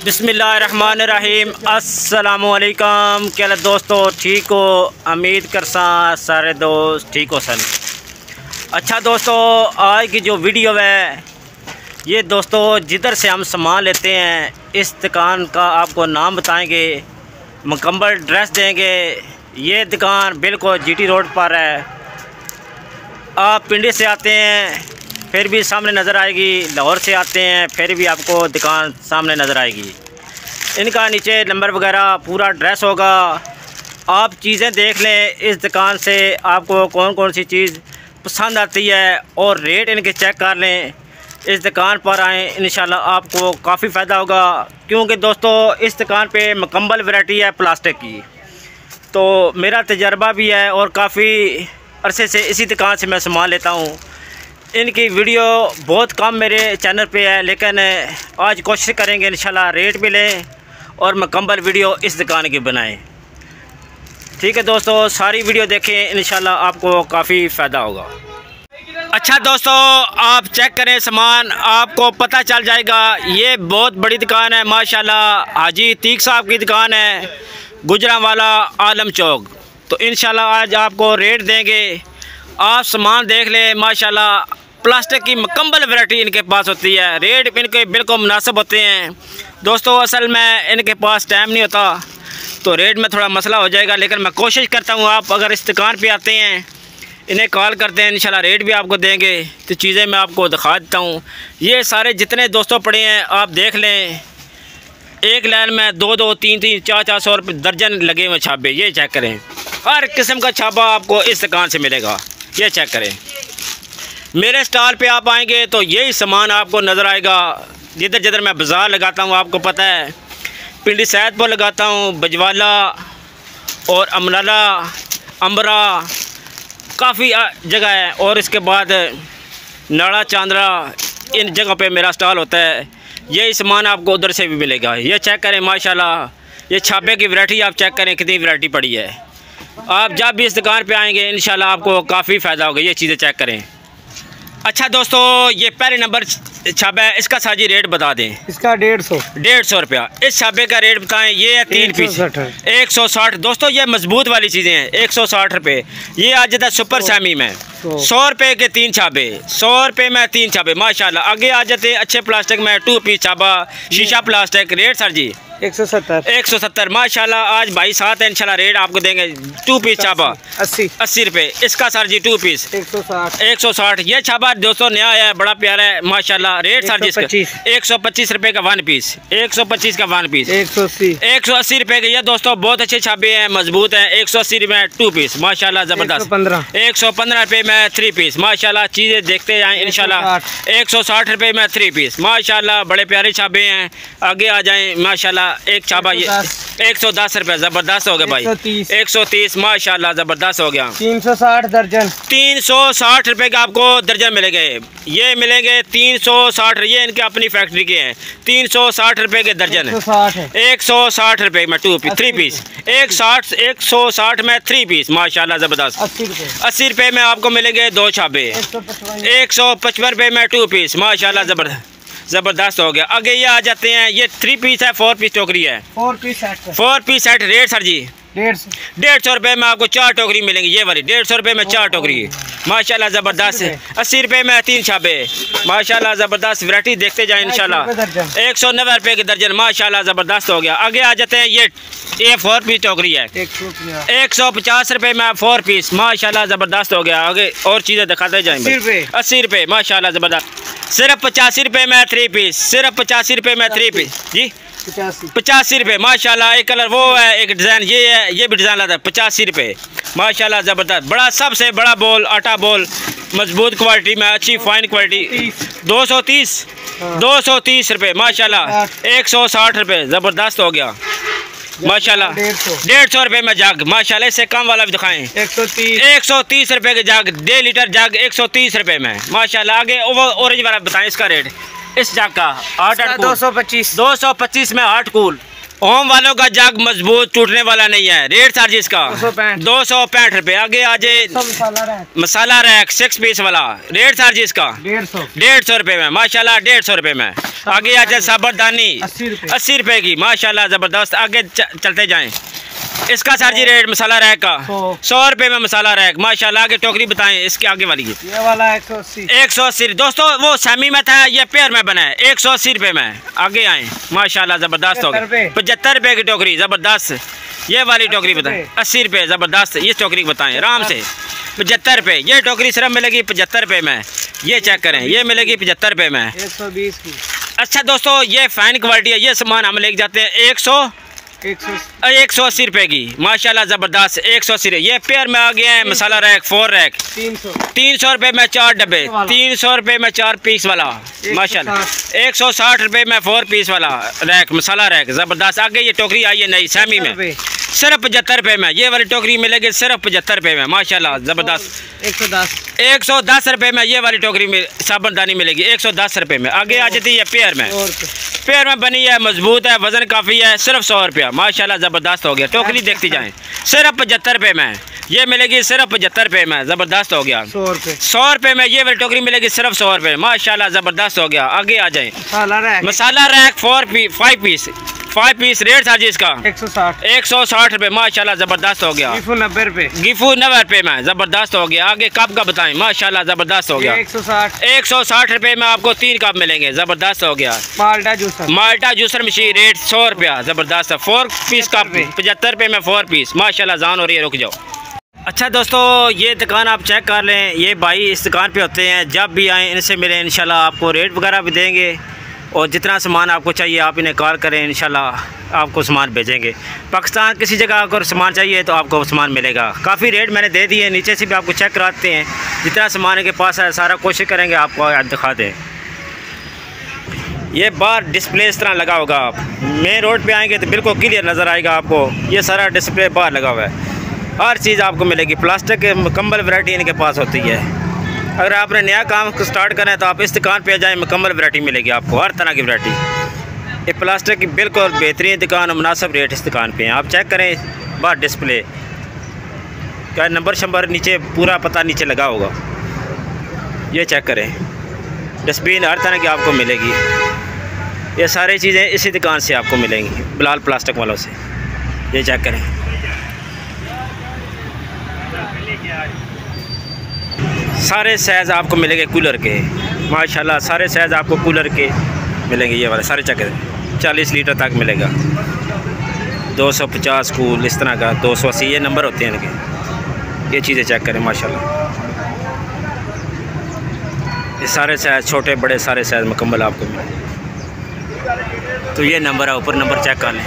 बिस्मिल्लाहिर्रहमानिर्रहीम। अस्सलामुअलैकुम। क्या दोस्तों ठीक हो? उम्मीद करसा सारे दोस्त ठीक हो सन। अच्छा दोस्तों, आज की जो वीडियो है ये दोस्तों जिधर से हम सामान लेते हैं इस दुकान का आपको नाम बताएंगे, मुकम्मल ड्रेस देंगे। ये दुकान बिल्कुल जीटी रोड पर है। आप पिंडी से आते हैं फिर भी सामने नज़र आएगी, लाहौर से आते हैं फिर भी आपको दुकान सामने नज़र आएगी। इनका नीचे नंबर वगैरह पूरा ड्रेस होगा। आप चीज़ें देख लें इस दुकान से, आपको कौन कौन सी चीज़ पसंद आती है और रेट इनके चेक कर लें। इस दुकान पर आएँ, इंशाल्लाह आपको काफ़ी फ़ायदा होगा, क्योंकि दोस्तों इस दुकान पे मुकम्मल वैरायटी है प्लास्टिक की। तो मेरा तजर्बा भी है और काफ़ी अरसे से इसी दुकान से मैं सामान लेता हूँ। इनकी वीडियो बहुत कम मेरे चैनल पे है, लेकिन आज कोशिश करेंगे इंशाल्लाह रेट भी लें और मुकम्मल वीडियो इस दुकान की बनाएं। ठीक है दोस्तों, सारी वीडियो देखें, इंशाल्लाह आपको काफ़ी फ़ायदा होगा। अच्छा दोस्तों, आप चेक करें सामान, आपको पता चल जाएगा। ये बहुत बड़ी दुकान है माशाल्लाह। हाजी तीक साहब की दुकान है, गुजरांवाला आलम चौक। तो इंशाल्लाह आज आपको रेट देंगे। आप सामान देख लें, माशाल्लाह प्लास्टिक की मुकम्मल वैरायटी इनके पास होती है। रेट इनके बिल्कुल मुनासिब होते हैं दोस्तों। असल में इनके पास टाइम नहीं होता तो रेट में थोड़ा मसला हो जाएगा, लेकिन मैं कोशिश करता हूँ आप अगर इस दुकान पे आते हैं, इन्हें कॉल करते हैं, इंशाल्लाह रेट भी आपको देंगे। तो चीज़ें मैं आपको दिखा देता हूँ। ये सारे जितने दोस्तों पड़े हैं आप देख लें, एक लाइन में 2-2, 3-3, 4-4 सौ रुपये दर्जन लगे हुए छापे। ये चेक करें, हर किस्म का छापा आपको इस दुकान से मिलेगा। ये चेक करें। मेरे स्टॉल पे आप आएंगे तो यही सामान आपको नज़र आएगा। जिधर जिधर मैं बाज़ार लगाता हूँ आपको पता है, पिंडी सैदपुर लगाता हूँ, बजवाला और अमनाला, अम्बरा, काफ़ी जगह है। और इसके बाद नाड़ा, चांदरा, इन जगह पे मेरा स्टॉल होता है। यही सामान आपको उधर से भी मिलेगा। ये चेक करें माशाल्लाह, ये छापे की वैरायटी आप चेक करें कितनी वैरायटी पड़ी है। आप जब भी इस दुकान पे आएंगे इंशाल्लाह आपको काफ़ी फ़ायदा होगा। ये चीज़ें चेक करें। अच्छा दोस्तों, ये पहले नंबर छापा है, इसका साजी रेट बता दें। इसका 150 रुपया। इस छापे का रेट बताएं। ये है 3 पीस 160। दोस्तों ये मजबूत वाली चीज़ें हैं, 160 रुपये। ये आ जाता है सुपर सैमी में 100 रुपये के 3 छापे, 100 रुपये में 3 छापे माशाल्लाह। आगे आ जाते हैं अच्छे प्लास्टिक में 2 पीस छापा, शीशा प्लास्टिक। रेट सर जी 170 माशाल्लाह। आज भाई साथ है, इंशाल्लाह रेट आपको देंगे। 2 पीस छापा 80 रुपये। इसका सर जी 2 पीस 160। ये छापा दोस्तों नया है, बड़ा प्यारा है माशाल्लाह। रेट सर जी 125 रुपये का 1 पीस, 125 का 1 पीस, 180 रुपये के। ये दोस्तों बहुत अच्छे छापे हैं, मजबूत हैं। 180 रुपये में 2 पीस माशाल्लाह ज़बरदस्त। 115 रुपये में 3 पीस माशाल्लाह। चीज़ें देखते जाएँ इंशाल्लाह। 160 रुपये में 3 पीस माशाल्लाह, बड़े प्यारे छापे हैं। आगे आ जाएँ माशाल्लाह। एक छापा ये 110 रुपये, ज़बरदस्त हो गया भाई। 130 माशाल्लाह, ज़बरदस्त हो गया। 360 दर्जन, 360 रुपये का आपको दर्जन मिलेंगे। ये मिलेंगे 360। ये इनके अपनी फैक्ट्री के हैं। 360 रुपये के दर्जन है। 160 रुपये में 2 पीस 3 पीस। 160 में 3 पीस माशाल्लाह, ज़बरदस्त। 80 रुपये में आपको मिलेंगे 2 छापे। 155 रुपये में 2 पीस माशाल्लाह, ज़बरदस्त हो गया। आगे ये आ जाते हैं, ये 3 पीस है, 4 पीस टोकरी है। 4 पीस सेट। रेट सर जी 150 रुपये में आपको 4 टोकरी मिलेंगी। ये वाली 150 रुपये में 4 टोकरी माशाल्लाह, ज़बरदस्त। 80 रुपये में 3 छापे माशाल्लाह, ज़बरदस्त। वैरायटी देखते जाएं इंशाल्लाह। 190 रुपये के दर्जन माशाल्लाह, ज़बरदस्त हो गया। आगे आ जाते हैं, ये 4 पीस टोकरी है। 150 रुपये में 4 पीस माशाल्लाह, ज़बरदस्त हो गया। आगे और चीज़ें दिखाते जाएँ। 80 रुपये माशाल्लाह, ज़बरदस्त। सिर्फ 85 रुपये में 3 पीस, सिर्फ 85 रुपये में 3 पीस जी 85 रुपये माशाल्लाह। एक कलर वो है, एक डिज़ाइन ये है, ये भी डिज़ाइन लाता है। 85 रुपये माशाल्लाह, ज़बरदस्त। बड़ा सबसे बड़ा बोल, आटा बोल, मजबूत क्वालिटी में, अच्छी फाइन क्वालिटी। 230 रुपये माशाल्लाह। 160 रुपये, ज़बरदस्त हो गया माशाल्लाह। 150 रुपये में जग माशाल्लाह। इससे कम वाला भी दिखाएं। 130 रुपये के जग, 1.5 लीटर जग 130 रुपये में माशाल्लाह। आगे ऑरेंज वाला बताएं, इसका रेट इस जग का 225 में 8 कूल ओम वालों का जग मजबूत टूटने वाला नहीं है। रेट सर जी इसका 265 रुपए। आगे आ जाए मसाला रैक 6 पीस वाला। रेट सर जी इसका 150 रुपए में माशाल्लाह, 150 रुपए में। आगे आ जाए साबरदानी 80 रुपए की माशाल्लाह ज़बरदस्त। आगे चलते जाएं। इसका सर जी रेट मसाला रैक का 100 रुपए में मसाला रैक माशाल्लाह। आगे टोकरी बताएं इसके आगे वाली। ये वाला 180 दोस्तों वो सेमी में था, ये पेयर में बना है 180 रुपए में। आगे आए माशाल्लाह ज़बरदस्त हो गया। 75 रुपए की टोकरी ज़बरदस्त। ये वाली टोकरी बताएं 80 रुपए ज़बरदस्त। ये टोकरी बताएं आराम से 75 रुपए। ये टोकरी सिर्फ मिलेगी 75 रुपए में। ये चेक करें, ये मिलेगी 75 रुपए में 120 की। अच्छा दोस्तों ये फाइन क्वालिटी है। ये सामान हम लेके जाते हैं 180 रुपए की माशाल्लाह ज़बरदस्त। 180। ये पेयर में आ गया है मसाला रैक 4 रैक 300 रुपए में 4 डब्बे। 300 रुपए में 4 पीस वाला माशाल्लाह। 160 रुपए में 4 पीस वाला रैक मसाला रैक ज़बरदस्त। आगे ये टोकरी आई है नई सेमी में सिर्फ 75 रुपए में। ये वाली टोकरी मिलेगी सिर्फ 75 रुपए में माशाल्लाह ज़बरदस्त। 110 रुपए में ये वाली टोकरी में साबुनदानी मिलेगी 110 रुपए में। आगे आ जाती है पेयर में बनी है, मजबूत है, वजन काफ़ी है, सिर्फ 100 रुपया माशाल्लाह ज़बरदस्त हो गया। टोकरी देखती जाएं सिर्फ 75 रुपए में। ये मिलेगी सिर्फ 75 रुपए में ज़बरदस्त हो गया। 100 रुपए में ये वाली टोकरी मिलेगी सिर्फ 100 रुपए माशाल्लाह ज़बरदस्त हो गया। आगे आ जाए मसाला रैक 5 पीस। रेट था जी इसका 160 रुपए माशाल्लाह ज़बरदस्त हो गया। गिफू 90 रुपए में ज़बरदस्त हो गया। आगे कप का बताएं माशाल्लाह ज़बरदस्त हो गया। 160 रुपए में आपको 3 कप मिलेंगे ज़बरदस्त हो गया। माल्टा जूसर मशीन रेट 100 रुपया ज़बरदस्त है। 4 पीस कप 75 रुपए में 4 पीस माशाल्लाह। जान हो रही है, रुक जाओ। अच्छा दोस्तों ये दुकान आप चेक कर लें। ये भाई इस दुकान पे होते हैं, जब भी आएँ इनसे मिलें इंशाल्लाह। आपको रेट वगैरह भी देंगे और जितना सामान आपको चाहिए आप इन्हें कॉल करें, इंशाल्लाह आपको सामान भेजेंगे। पाकिस्तान किसी जगह अगर सामान चाहिए तो आपको सामान मिलेगा। काफ़ी रेट मैंने दे दिए, नीचे से भी आपको चेक कराते हैं। जितना सामान इनके पास है सारा कोशिश करेंगे आपको दिखा दें। ये बाहर डिस्प्ले इस तरह लगा होगा। आप मेन रोड पे आएंगे तो बिल्कुल क्लियर नज़र आएगा आपको। ये सारा डिस्प्ले बाहर लगा हुआ है, हर चीज़ आपको मिलेगी। प्लास्टिक के मुकम्मल वैरायटी इनके पास होती है। अगर आपने नया काम स्टार्ट करना है तो आप इस दुकान पे जाएं, मुकम्मल वैरायटी मिलेगी आपको, हर तरह की वैरायटी। ये प्लास्टिक की बिल्कुल बेहतरीन दुकान और मुनासिब रेट इस दुकान पे हैं। आप चेक करें बाहर डिस्प्ले क्या नंबर नीचे पूरा पता नीचे लगा होगा। ये चेक करें, डस्टबिन हर तरह की आपको मिलेगी। ये सारी चीज़ें इसी दुकान से आपको मिलेंगी, बिलाल प्लास्टिक वालों से। ये चेक करें, सारे साइज़ आपको मिलेंगे कूलर के माशाल्लाह। सारे साइज़ आपको कूलर के मिलेंगे। ये वाले सारे चेक करें, 40 लीटर तक मिलेगा। 250 कूल इस तरह का 280 ये नंबर होते हैं इनके। ये चीज़ें चेक करें माशाल्लाह। ये सारे साइज़ छोटे बड़े सारे साइज़ मुकम्मल आपको मिलेंगे। तो ये नंबर है, ऊपर नंबर चेक कर लें।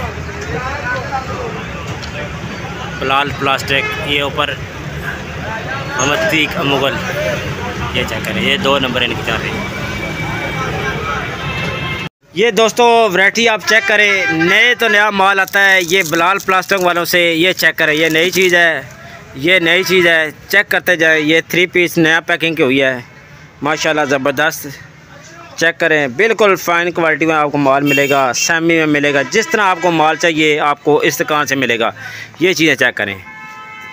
बिलाल प्लास्टिक, ये ऊपर मोहम्मद मुगल। ये चेक करें, ये 2 नंबर इनकी चल रही है। ये दोस्तों वैरायटी आप चेक करें, नए तो नया माल आता है ये बिलाल प्लास्टिक वालों से। ये चेक करें, ये नई चीज़ है, ये नई चीज़ है, चेक करते जाए। ये 3 पीस नया पैकिंग की हुई है माशाल्लाह ज़बरदस्त। चेक करें, बिल्कुल फ़ाइन क्वालिटी में आपको माल मिलेगा, सेमी में मिलेगा। जिस तरह आपको माल चाहिए आपको इस दुकान से मिलेगा। ये चीज़ें चेक करें,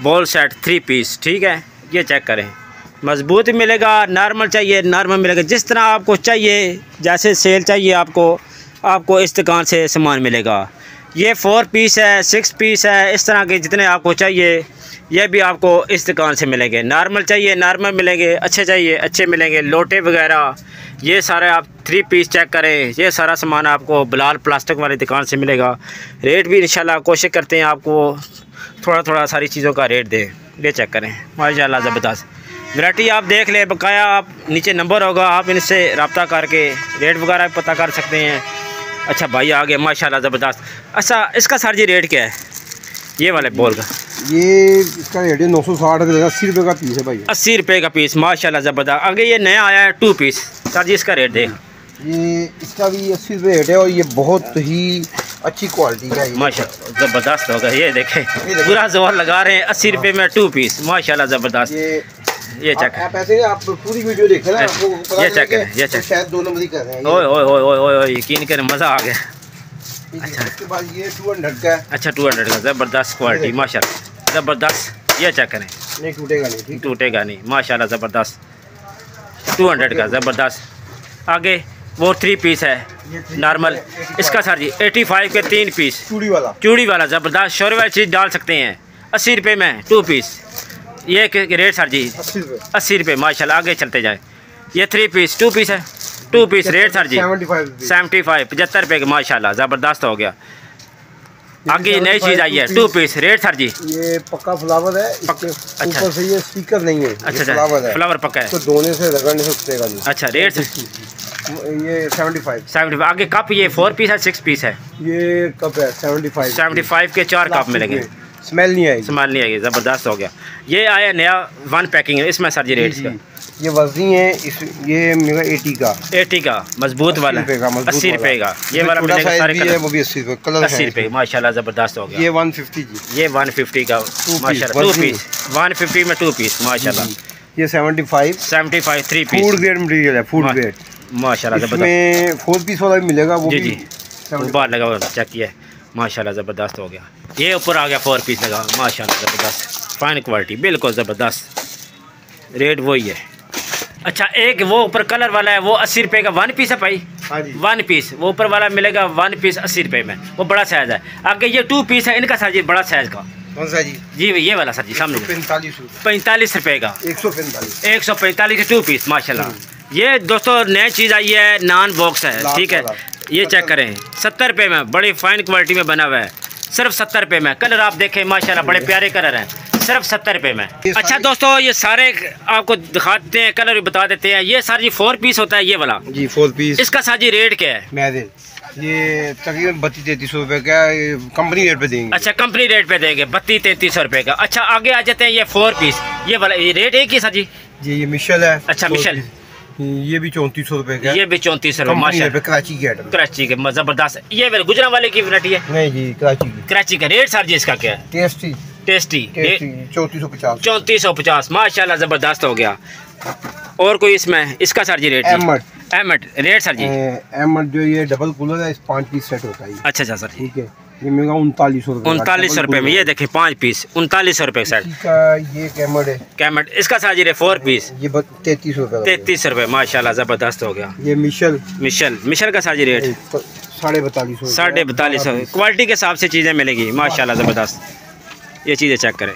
बॉल सेट 3 पीस, ठीक है। ये चेक करें, मजबूत मिलेगा, नॉर्मल चाहिए नॉर्मल मिलेगा। जिस तरह आपको चाहिए, जैसे सेल चाहिए आपको इस दुकान से सामान मिलेगा। ये 4 पीस है, 6 पीस है, इस तरह के जितने आपको चाहिए ये भी आपको इस दुकान से मिलेंगे। नॉर्मल चाहिए नॉर्मल मिलेंगे, अच्छे चाहिए अच्छे मिलेंगे। लोटे वगैरह ये सारे आप 3 पीस चेक करें। ये सारा सामान आपको बिलाल प्लास्टिक वाली दुकान से मिलेगा। रेट भी इंशाल्लाह कोशिश करते हैं आपको थोड़ा थोड़ा सारी चीज़ों का रेट दें। ये चेक करें माशाल्लाह ज़बरदस्त वैरायटी। आप देख लें बकाया, आप नीचे नंबर होगा, आप इनसे रब्ता करके रेट वगैरह पता कर सकते हैं। अच्छा भाई आ गए माशाल्लाह ज़बरदस्त। अच्छा इसका सर जी रेट क्या है ये वाले बॉल का? ये इसका रेट है 960 रुपये, 80 रुपये का पीस है भाई। 80 रुपये का पीस माशाल्लाह ज़बरदस्त। आगे ये नया आया है 2 पीस, सर जी इसका रेट देख। ये इसका भी 80 रुपये रेट है और ये बहुत ही अच्छी क्वालिटी का है माशाल्लाह ज़बरदस्त होगा। ये देखें पूरा जोर लगा रहे हैं 80 रुपये में 2 पीस माशाल्लाह ज़बरदस्त। ये चेक आप ऐसे आप पूरी वीडियो देखें ना, आपको पता ये चेक करें, ये चेक शायद 2 नंबर ही कर रहे हैं। ओए ओए ओए ओए ओए यकीन करें मज़ा आ गया। अच्छा, इसके बाद ये 200 का है। अच्छा 200 का, ज़बरदस्त क्वालिटी माशाल्लाह, ज़बरदस्त। ये चेक करें, नहीं टूटेगा नहीं, ठीक टूटेगा नहीं माशाल्लाह, ज़बरदस्त 200 का, ज़बरदस्त। आगे वो 3 पीस है नॉर्मल, इसका सर जी 85 के 3 पीस चूड़ी वाला ज़बरदस्त शोर वाली चीज़ डाल सकते हैं। 80 रुपये में 2 पीस। ये रेट सर जी 80 रुपये माशाल्लाह। आगे चलते जाए, ये 3 पीस 2 पीस है, 2 पीस रेट सर जी 75 75 रुपये का माशाल्लाह, ज़बरदस्त हो गया। आगे नई चीज़ आई है 2 पीस रेट सर जी। ये पक्का फ्लावर है, अच्छा, ऊपर से ये स्पीकर नहीं है, अच्छा फ्लावर है, फ्लावर पक्का है, तो धोने से रगड़ने से उठेगा नहीं। अच्छा रेट ये 75। आगे कप ये 4 पीस है 6 पीस है, ये कप है 75 के 4 कप मिलेंगे, स्मेल नहीं आएगी, स्मेल नहीं आएगी, ज़बरदस्त हो गया। ये आया नया 1 पैकिंग है, इसमें सर जी रेट इसका ये वजनी है, ये मिलेगा 80 का मजबूत वाला 80 रुपये का। ये वाला मिलेगा सारे भी है, वो भी 80 रुपये कलर 80 रुपये माशाल्लाह, ज़बरदस्त हो गया। ये 150 जी, ये 150 का माशाल्लाह 2 पीस, 150 में 2 पीस माशाल्लाह। ये 75 3 पीस फूड ग्रेड मटेरियल है, फूड ग्रेड माशाल्लाह, ज़बरदस्त। इसमें 4 पीस वाला भी मिलेगा, वो जी भी जी बाहर लगा हुआ चेक किया माशाल्लाह, ज़बरदस्त हो गया। ये ऊपर आ गया 4 पीस लगा माशाल्लाह, ज़बरदस्त फाइन क्वालिटी बिल्कुल ज़बरदस्त। रेट वही है। अच्छा एक वो ऊपर कलर वाला है, वो 80 रुपये का 1 पीस है भाई, 1 पीस वो ऊपर वाला मिलेगा 1 पीस 80 रुपये में, वो बड़ा साइज़ है। आगे ये 2 पीस है, इनका सर जी बड़ा साइज़ का कौन सा जी? जी ये वाला सर जी सामने 45 रुपये का 145 के 2 पीस माशाल्लाह। ये दोस्तों नई चीज़ आई है, नान बॉक्स है, ठीक है। ये चेक करें 70 रुपये में, बड़ी फाइन क्वालिटी में बना हुआ है, सिर्फ 70 रुपये में। कलर आप देखें माशाल्लाह बड़े प्यारे कलर हैं, सिर्फ 70 रुपये में। अच्छा दोस्तों ये सारे आपको दिखाते हैं, कलर भी बता देते हैं। ये सर जी 4 पीस होता है ये वाला जी, 4 पीस। इसका सर जी रेट क्या है? ये तकरीबन 32-33 रुपये का कंपनी रेट पे देंगे। अच्छा कंपनी रेट पे देंगे 32-33 रुपये का। अच्छा आगे आ जाते हैं, ये 4 पीस ये वाला, ये रेट एक ही सर जी? जी ये मिशेल है। अच्छा मिशेल, ये भी 3400 रुपये का, ये भी 34 रुपये माशाल्लाह, कराची के आइटम, कराची के ज़बरदस्त। ये गुजरा वाले की वैरायटी है? नहीं जी कराची का। रेट सर जी इसका क्या है? टेस्टी 3450 माशाल्लाह, ज़बरदस्त हो गया। और कोई इसमें इसका सर जी रेट? एमड रेट सर जी? एमड जो ये डबल कूलर है, 5 पीस सेट होता है। अच्छा सर ठीक है, ये मिलेगा 3900 रुपये में। ये देखिए 5 पीस 3900 रुपये सेट का। ये कैमड इसका सर जी रेट 4 पीस ये 33 रुपये 33 रुपये माशाल्लाह, ज़बरदस्त हो गया। ये मिशेल का सर जी रेट 4250 4250। क्वालिटी के हिसाब से चीज़ें मिलेगी माशाल्लाह, ज़बरदस्त। ये चीज़ें चेक करें।